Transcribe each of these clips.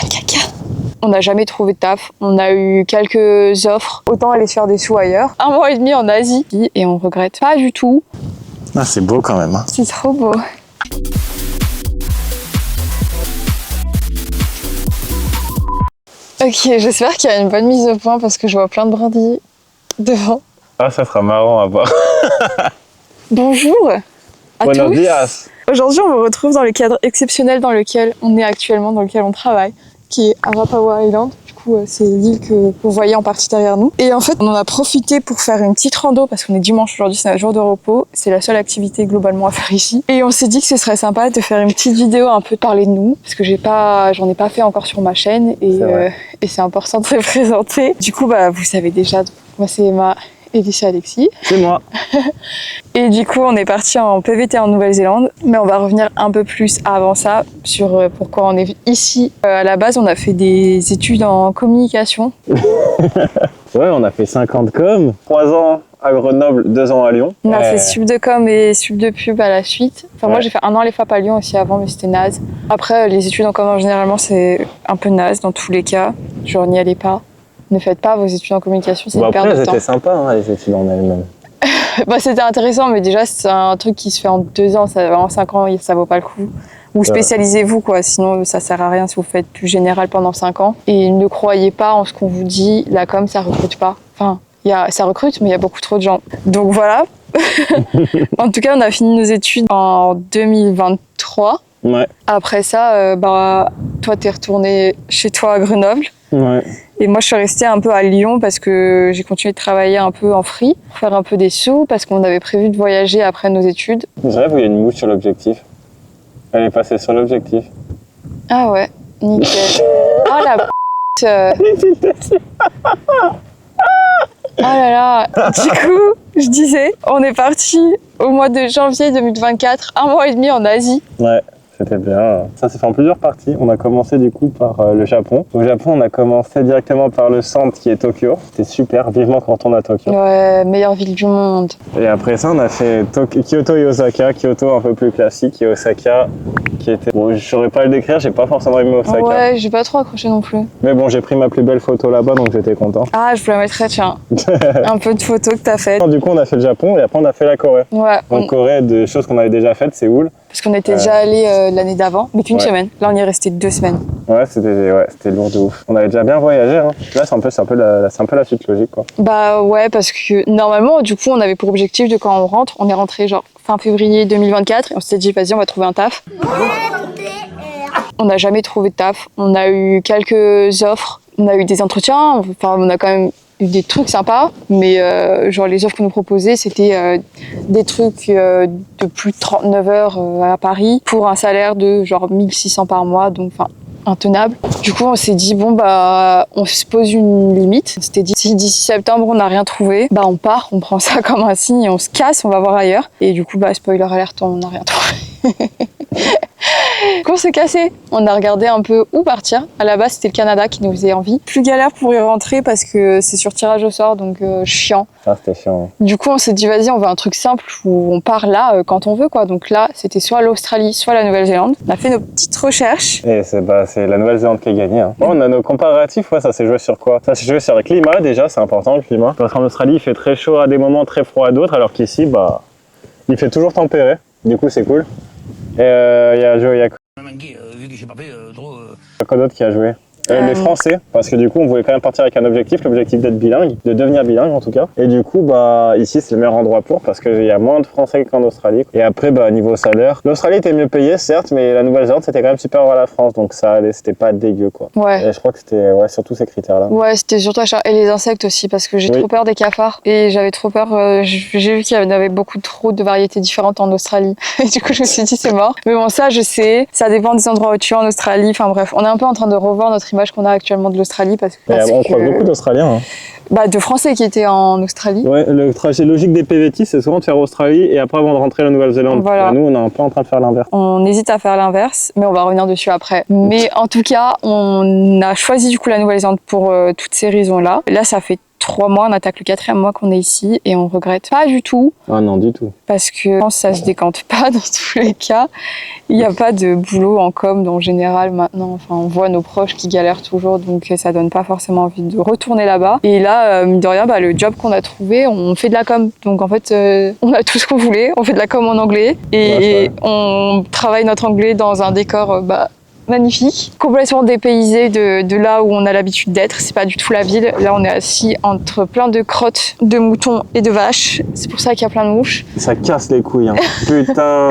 caca. On n'a jamais trouvé de taf, on a eu quelques offres, autant aller se faire des sous ailleurs. 1 mois et demi en Asie et on regrette pas du tout. Ah, c'est beau quand même. Hein. C'est trop beau. Ok, j'espère qu'il y a une bonne mise au point parce que je vois plein de brindilles devant. Ah, ça sera marrant à voir. Bonjour à Buenos tous. dias. Aujourd'hui, on vous retrouve dans le cadre exceptionnel dans lequel on est actuellement, dans lequel on travaille, qui est Arapawa Island. Du coup, c'est l'île que vous voyez en partie derrière nous. Et en fait, on en a profité pour faire une petite rando parce qu'on est dimanche aujourd'hui, c'est un jour de repos. C'est la seule activité globalement à faire ici. Et on s'est dit que ce serait sympa de faire une petite vidéo un peu parler de nous parce que j'en ai pas fait encore sur ma chaîne et c'est important de se présenter. Du coup, vous savez déjà, moi c'est Emma. Et c'est Alexis. C'est moi. Et du coup, on est parti en PVT en Nouvelle-Zélande. Mais on va revenir un peu plus avant ça sur pourquoi on est ici. À la base, on a fait des études en communication. Ouais, on a fait 50 com, 3 ans à Grenoble, 2 ans à Lyon. On a fait sub de com et sub de pub à la suite. Enfin, moi, j'ai fait 1 an les FAP à Lyon aussi avant, mais c'était naze. Après, les études en com, généralement, c'est un peu naze dans tous les cas. Genre, n'y allez pas. Ne faites pas vos études en communication, c'est une perte de temps. Après, c'était sympa, hein, les études en elles-mêmes. C'était intéressant, mais déjà, c'est un truc qui se fait en 2 ans, en 5 ans, ça vaut pas le coup. Ou spécialisez-vous, quoi, sinon ça sert à rien si vous faites plus général pendant 5 ans. Et ne croyez pas en ce qu'on vous dit, la com, ça recrute pas. Enfin, ça recrute, mais il y a beaucoup trop de gens. Donc voilà. En tout cas, on a fini nos études en 2023. Ouais. Après ça, toi, t'es retourné chez toi à Grenoble. Ouais. Et moi, je suis restée un peu à Lyon parce que j'ai continué de travailler un peu en free, faire un peu des sous, parce qu'on avait prévu de voyager après nos études. Je rêve où il y a une mouche sur l'objectif. Elle est passée sur l'objectif. Ah ouais, nickel. Oh la Oh là là. Du coup, je disais, on est parti au mois de janvier 2024, 1 mois et demi en Asie. Ouais. C'était bien. Ça s'est fait en plusieurs parties. On a commencé du coup par le Japon. Au Japon, on a commencé directement par le centre qui est Tokyo. C'était super, vivement qu'on retourne à Tokyo. Ouais, meilleure ville du monde. Et après ça, on a fait Kyoto et Osaka. Kyoto un peu plus classique et Osaka qui était... Bon, je saurais pas le décrire, j'ai pas forcément aimé Osaka. Ouais, j'ai pas trop accroché non plus. Mais bon, j'ai pris ma plus belle photo là-bas, donc j'étais content. Ah, je vous la mettrai, tiens. Un peu de photos que t'as faites. Du coup, on a fait le Japon et après on a fait la Corée. Ouais. Donc Corée, des choses qu'on avait déjà faites, Séoul. Parce qu'on était déjà allé l'année d'avant, mais qu'une semaine. Là, on y est resté 2 semaines. Ouais, c'était lourd de ouf. On avait déjà bien voyagé. Hein. Là, c'est un peu la suite logique, quoi. Bah ouais, parce que normalement, du coup, on avait pour objectif de quand on rentre, on est rentré genre fin février 2024 et on s'était dit, vas-y, on va trouver un taf. On n'a jamais trouvé de taf. On a eu quelques offres, on a eu des entretiens, enfin, on a quand même eu des trucs sympas, mais genre les offres qu'on nous proposait, c'était des trucs de plus de 39 heures à Paris pour un salaire de genre 1600 par mois, donc enfin intenable. Du coup, on s'est dit bon on se pose une limite. On s'était dit si d'ici septembre on n'a rien trouvé, on part, on prend ça comme un signe et on se casse, on va voir ailleurs. Et du coup, spoiler alert, on n'a rien trouvé. On s'est cassé. On a regardé un peu où partir. À la base, c'était le Canada qui nous faisait envie. Plus galère pour y rentrer parce que c'est sur tirage au sort, donc chiant. Ah, c'était chiant. Du coup, on s'est dit, vas-y, on veut un truc simple où on part là quand on veut, quoi. Donc là, c'était soit l'Australie, soit la Nouvelle-Zélande. On a fait nos petites recherches. Et c'est la Nouvelle-Zélande qui a gagné. Hein. Bon, on a nos comparatifs, ça s'est joué sur quoi? Ça s'est joué sur le climat, déjà, c'est important, le climat. Parce qu'en Australie, il fait très chaud à des moments, très froid à d'autres, alors qu'ici, il fait toujours tempéré. Du coup, c'est cool. Et il y a quoi d'autre qui a joué? Les Français, parce que du coup on voulait quand même partir avec un objectif, l'objectif d'être bilingue, de devenir bilingue en tout cas. Et du coup ici c'est le meilleur endroit pour, parce qu'il y a moins de Français qu'en Australie. Et après niveau salaire, l'Australie était mieux payée certes, mais la Nouvelle-Zélande c'était quand même supérieur à la France, donc ça allait, c'était pas dégueu quoi. Ouais. Et je crois que c'était surtout ces critères là. Ouais, c'était surtout achat. Et les insectes aussi, parce que j'ai trop peur des cafards. Et j'avais trop peur, j'ai vu qu'il y avait beaucoup trop de variétés différentes en Australie. Et du coup je me suis dit c'est mort. Mais bon, ça je sais, ça dépend des endroits où tu es en Australie. Enfin bref, on est un peu en train de revoir notre image qu'on a actuellement de l'Australie parce que on croise beaucoup d'Australiens. Hein. de Français qui étaient en Australie. Ouais, le trajet logique des PVT, c'est souvent de faire Australie et après avant de rentrer en Nouvelle-Zélande. Voilà. Nous, on est un peu en train de faire l'inverse. On hésite à faire l'inverse, mais on va revenir dessus après. Mais en tout cas, on a choisi du coup la Nouvelle-Zélande pour toutes ces raisons-là. Là, ça fait 3 mois, on attaque le 4e mois qu'on est ici et on regrette pas du tout. Ah non, du tout. Parce que je pense que ça se décante pas dans tous les cas. Il n'y a pas de boulot en com en général maintenant. Enfin, on voit nos proches qui galèrent toujours, donc ça donne pas forcément envie de retourner là-bas. Et là, mine de rien, le job qu'on a trouvé, on fait de la com. Donc en fait, on a tout ce qu'on voulait. On fait de la com en anglais et on travaille notre anglais dans un décor magnifique, complètement dépaysé de là où on a l'habitude d'être. C'est pas du tout la ville. Là, on est assis entre plein de crottes de moutons et de vaches. C'est pour ça qu'il y a plein de mouches. Ça casse les couilles, hein. Putain.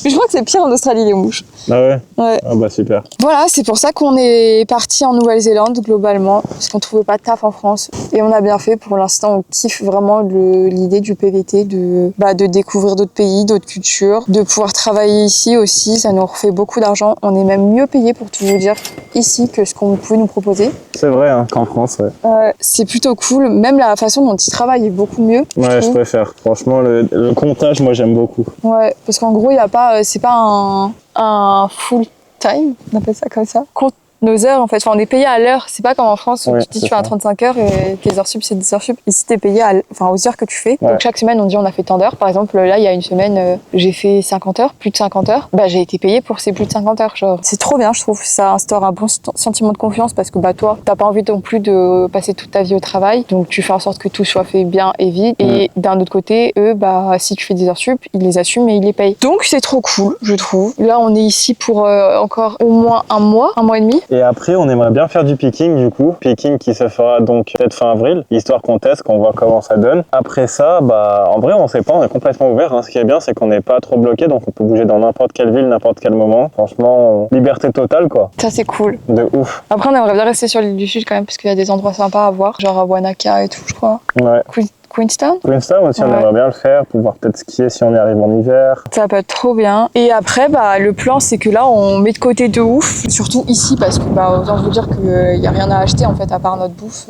Je crois que c'est pire en Australie, les mouches. Ah ouais? Ouais. Ah bah super. Voilà, c'est pour ça qu'on est parti en Nouvelle-Zélande globalement, parce qu'on trouvait pas de taf en France. Et on a bien fait. Pour l'instant, on kiffe vraiment l'idée du PVT, de découvrir d'autres pays, d'autres cultures, de pouvoir travailler ici aussi. Ça nous refait beaucoup d'argent. On est même mieux payé, pour tout vous dire, ici que ce qu'on pouvait nous proposer. C'est vrai, hein, qu'en France, ouais. C'est plutôt cool. Même la façon dont ils travaillent est beaucoup mieux. Ouais, je préfère. Franchement, le comptage, moi, j'aime beaucoup. Ouais, parce qu'en gros, il y a pas, c'est pas un full time, on appelle ça comme ça. Compte nos heures, en fait. Enfin, on est payé à l'heure. C'est pas comme en France où tu te dis tu fais un 35 heures et tes heures sup, c'est 10 heures sup. Ici, t'es payé aux heures que tu fais. Ouais. Donc, chaque semaine, on dit on a fait tant d'heures. Par exemple, là, il y a une semaine, j'ai fait 50 heures, plus de 50 heures. J'ai été payé pour ces plus de 50 heures. Genre, c'est trop bien, je trouve. Ça instaure un bon sentiment de confiance parce que, toi, t'as pas envie non plus de passer toute ta vie au travail. Donc, tu fais en sorte que tout soit fait bien et vite. Et d'un autre côté, eux, si tu fais des heures sup, ils les assument et ils les payent. Donc, c'est trop cool, je trouve. Là, on est ici pour encore au moins un mois et demi. Et après, on aimerait bien faire du picking du coup. Picking qui se fera donc peut-être fin avril, histoire qu'on teste, qu'on voit comment ça donne. Après ça, en vrai, on sait pas, on est complètement ouvert. Hein. Ce qui est bien, c'est qu'on n'est pas trop bloqué, donc on peut bouger dans n'importe quelle ville, n'importe quel moment. Franchement, liberté totale quoi. Ça, c'est cool. De ouf. Après, on aimerait bien rester sur l'île du Sud quand même, parce qu'il y a des endroits sympas à voir, genre à Wanaka et tout, je crois. Ouais. Queenstown aussi, on aimerait bien le faire, pouvoir peut-être skier si on y arrive en hiver. Ça peut être trop bien. Et après, le plan, c'est que là, on met de côté de ouf, surtout ici, parce que autant vous dire qu'il n'y a rien à acheter en fait, à part notre bouffe.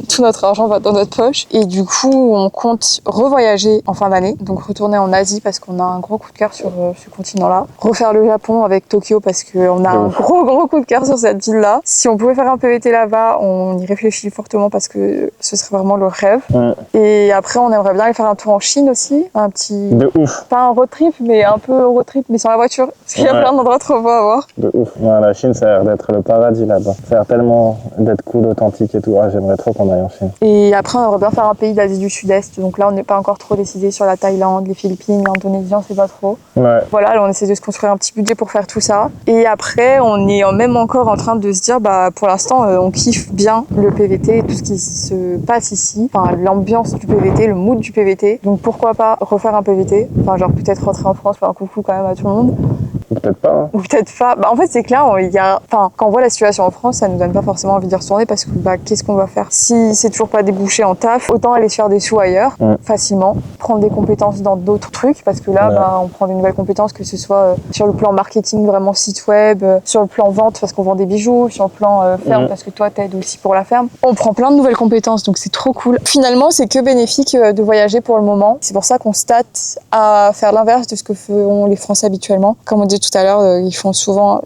Tout notre argent va dans notre poche. Et du coup, on compte revoyager en fin d'année, donc retourner en Asie parce qu'on a un gros coup de cœur sur ce continent-là. Refaire le Japon avec Tokyo parce qu'on a un gros coup de cœur sur cette ville-là. Si on pouvait faire un PVT là-bas, on y réfléchit fortement parce que ce serait vraiment le rêve. Et après, on aimerait bien aller faire un tour en Chine aussi. Un petit... De ouf. Pas un road trip, mais un peu road trip, mais sans la voiture. Parce qu'il y a plein d'endroits trop beaux à voir. De ouf. Ouais, la Chine, ça a l'air d'être le paradis là-bas. Ça a l'air tellement d'être cool, authentique et tout. J'aimerais trop qu'on aille en Chine. Et après, on aimerait bien faire un pays d'Asie du Sud-Est. Donc là, on n'est pas encore trop décidé sur la Thaïlande, les Philippines, l'Indonésie, on sait pas trop. Ouais. Voilà, là, on essaie de se construire un petit budget pour faire tout ça. Et après, on est même encore en train de se dire, pour l'instant, on kiffe bien le PVT, tout ce qui se passe ici. Enfin, l'ambiance du PVT, le mood du PVT. Donc pourquoi pas refaire un PVT. Enfin, genre peut-être rentrer en France, faire un coucou quand même à tout le monde. Peut-être pas. Hein. Ou peut-être pas. En fait, c'est clair, quand on voit la situation en France, ça nous donne pas forcément envie d'y retourner parce que qu'est-ce qu'on va faire? Si c'est toujours pas débouché en taf, autant aller se faire des sous ailleurs, facilement, prendre des compétences dans d'autres trucs parce que là, on prend des nouvelles compétences, que ce soit sur le plan marketing, vraiment site web, sur le plan vente parce qu'on vend des bijoux, sur le plan ferme parce que toi t'aides aussi pour la ferme. On prend plein de nouvelles compétences, donc c'est trop cool. Finalement, c'est que bénéfique de voyager pour le moment. C'est pour ça qu'on se tâte à faire l'inverse de ce que font les Français habituellement. Comme on dit tout à l'heure, ils font souvent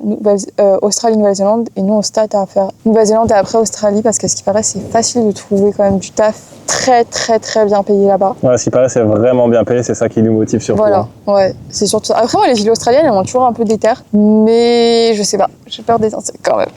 Australie, Nouvelle-Zélande, et nous on se tâte à faire Nouvelle-Zélande et après Australie parce qu'à ce qui paraît c'est facile de trouver quand même du taf très très très bien payé là-bas. Ouais, ce qui paraît c'est vraiment bien payé, c'est ça qui nous motive surtout. Voilà, ouais, c'est surtout ça. Après moi les villes australiennes elles ont toujours un peu des terres, mais je sais pas, j'ai peur des insectes quand même.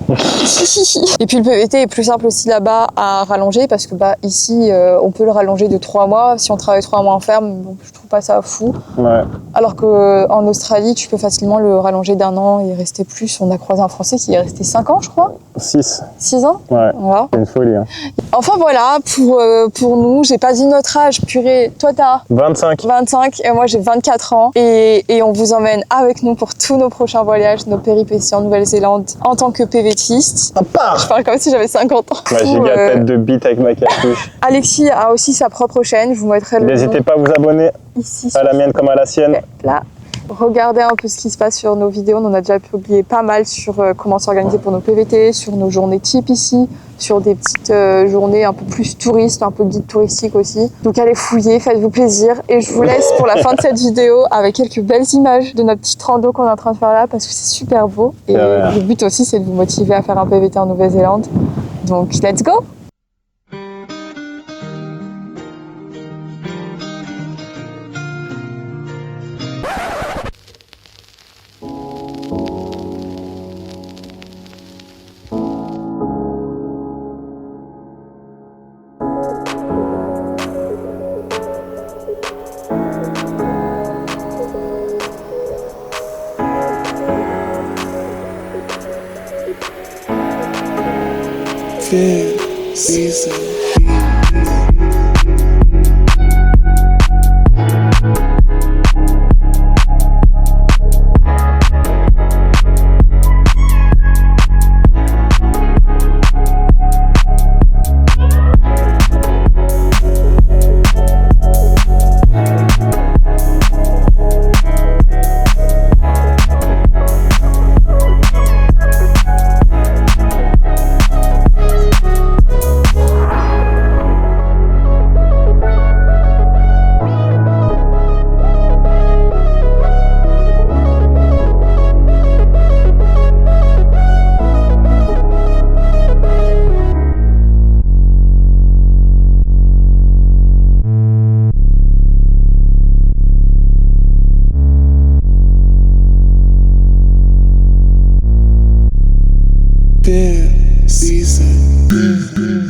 Et puis le PVT est plus simple aussi là-bas à rallonger parce que ici on peut le rallonger de 3 mois. Si on travaille 3 mois en ferme, je trouve pas ça fou. Ouais. Alors qu'en Australie tu peux facilement le rallonger d'1 an et rester plus. On a croisé un Français qui est resté 5 ans je crois. 6 ans. Ouais, voilà. C'est une folie. Hein. Enfin voilà, pour nous, j'ai pas dit notre âge, purée. Toi t'as 25 et moi j'ai 24 ans. Et on vous emmène avec nous pour tous nos prochains voyages, nos péripéties en Nouvelle-Zélande en tant que PVTiste. Je parle comme si j'avais 50 ans. Ma giga tête de bite avec ma capuche. Alexis a aussi sa propre chaîne, je vous mettrai le N'hésitez pas à vous abonner ici, à la mienne comme à la sienne. Là. Regardez un peu ce qui se passe sur nos vidéos. On en a déjà publié pas mal sur comment s'organiser pour nos PVT, sur nos journées type ici, sur des petites journées un peu plus touristes, un peu guide touristique aussi. Donc allez fouiller, faites-vous plaisir. Et je vous laisse pour la fin de cette vidéo avec quelques belles images de notre petite rando qu'on est en train de faire là parce que c'est super beau. Et le but aussi, c'est de vous motiver à faire un PVT en Nouvelle-Zélande. Donc let's go! Fair season. Fair season.